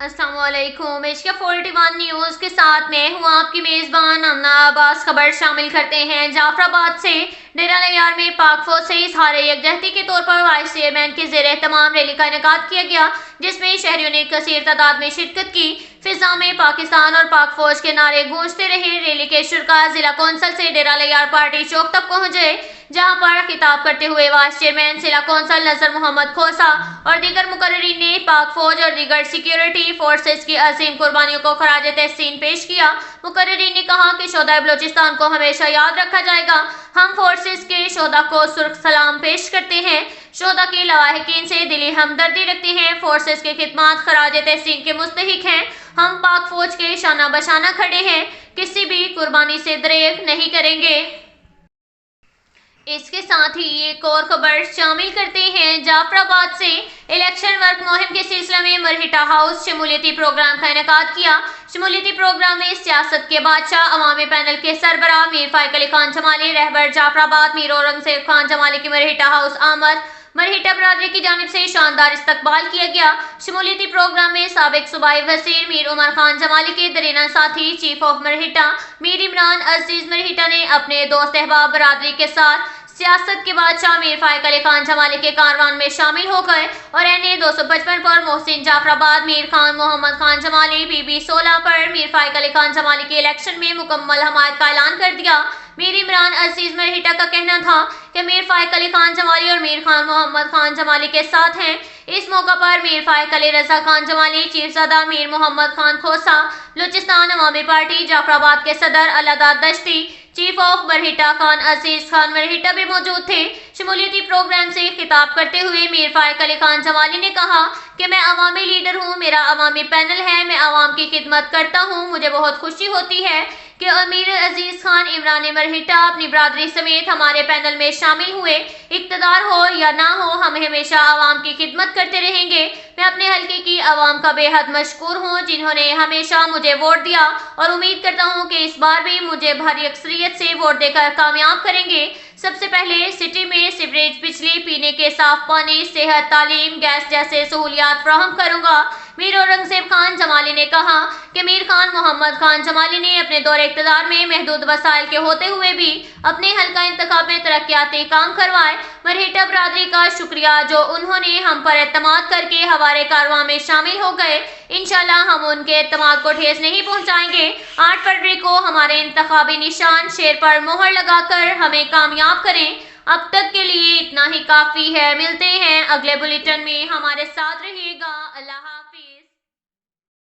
अस्सलाम वालेकुम। Asia 41 news के साथ मैं हूँ आपकी मेज़बान अमना अब्बास। खबर शामिल करते हैं जाफराबाद से। डेरा लैयार में पाक फौज से इज़हार यकजहती के तौर पर वाइस चेयरमैन के ज़ेर एहतमाम रैली का इनेकाद किया गया, जिसमें शहरियों ने कसीर तादाद में शिरकत की। फिजा में पाकिस्तान और पाक फौज के नारे गूंजते रहे। रैली के शुरका जिला कौंसल से डेरा लैयार पार्टी चौक तक पहुंचे, जहां पर खिताब करते हुए वाइस चेयरमैन जिला कौंसल नजर मोहम्मद खोसा और दीगर मुकर्रीन ने पाक फौज और दीगर सिक्योरिटी फोर्सेस की अजीम कुर्बानियों को खराज तहसीन पेश किया। मुकर्रीन ने कहा कि शोहदा बलोचिस्तान को हमेशा याद रखा जाएगा। हम फोर्सेस के शोहदा को सुर्ख सलाम पेश करते हैं। शोहदा के लवाहिकीन से दिली हमदर्दी रखते हैं। फोर्सेस की खिदमत खराज तहसीन के मुस्तहिक हैं। हम पाक फौज के शाना बशाना खड़े हैं, किसी भी कुर्बानी से दरेग नहीं करेंगे। इसके साथ ही एक और खबर शामिल करते हैं जाफराबाद से। इलेक्शन वर्क मुहिम के सिलसिले में मरहिटा हाउस शमूलियती प्रोग्राम का इनेकाद किया। शमूलियती प्रोग्राम में सियासत के बादशाह अवामी पैनल के सरबराह मीर फाइक अली खान जमाली, रहबर जाफराबाद मीर औरंगजेब खान जमाली की मरहिटा हाउस आमद। मरहिटा बरादरी की जानिब से शानदार इस्तकबाल किया गया। शमूलियती प्रोग्राम में साबिक सूबाई वज़ीर मीर उमर खान जमाली के दरीना साथी चीफ ऑफ मरहिटा मीर इमरान अजीज मरहिटा ने अपने दोस्त अहबाब बरादरी के साथ सियासत के बादशाह मीर फाइक अली खान जमाली के कारवान में शामिल हो गए और एनए 255 पर मोहसिन जाफराबाद मीर खान मोहम्मद खान जमाली, बीबी 16 पर मीर फाइक अली खान जमाली के इलेक्शन में मुकम्मल हमायत का ऐलान कर दिया। मीर इमरान अजीज मरहिटा का कहना था कि मीर फाइक अली खान जमाली और मीर खान मोहम्मद खान जमाली के साथ हैं। इस मौका पर मीर फाइक अली रजा खान जमाली, चीफज़ादा मीर मोहम्मद खान खोसा, बलूचिस्तान अवामी पार्टी जाफराबाद के सदर अलादाद दश्ती, चीफ ऑफ मरहिटा खान अजीज खान मरहिटा भी मौजूद थे। शमूलियती प्रोग्राम से खिताब करते हुए मीर फाइक अली खान जमाली ने कहा कि मैं अवामी लीडर हूँ, मेरा अवामी पैनल है, मैं अवाम की खिदमत करता हूँ। मुझे बहुत खुशी होती है कि अमीर अजीज खान इमरान मरहिटा अपनी बरादरी समेत हमारे पैनल में शामिल हुए। इक्तदार हो या ना हो, हम हमेशा आवाम की खिदमत करते रहेंगे। मैं अपने हल्के की आवाम का बेहद मशकूर हूँ, जिन्होंने हमेशा मुझे वोट दिया और उम्मीद करता हूँ कि इस बार भी मुझे भारी अक्सरियत से वोट देकर कामयाब करेंगे। सबसे पहले सिटी में सीवरेज, बिजली, पीने के साफ पानी, सेहत, तालीम, गैस जैसे सहूलियात फराहम करूंगा। मीर औरंगजेब खान जमाली ने कहा कि मीर खान मोहम्मद खान जमाली ने अपने दौरे इक़्तिदार में महदूद वसाइल के होते हुए भी अपने हल्का इंतखाब में तरक्याती काम करवाए। मरहिटा बरादरी का शुक्रिया जो उन्होंने हम पर एतमाद करके हमारे कारवां में शामिल हो गए। इंशाल्लाह हम उनके एतमाद को ठेस नहीं पहुंचाएंगे। 8 फरवरी को हमारे इंतखाबी निशान शेर पर मोहर लगाकर हमें कामयाब करें। अब तक के लिए इतना ही काफ़ी है। मिलते हैं अगले बुलेटिन में, हमारे साथ रहिए।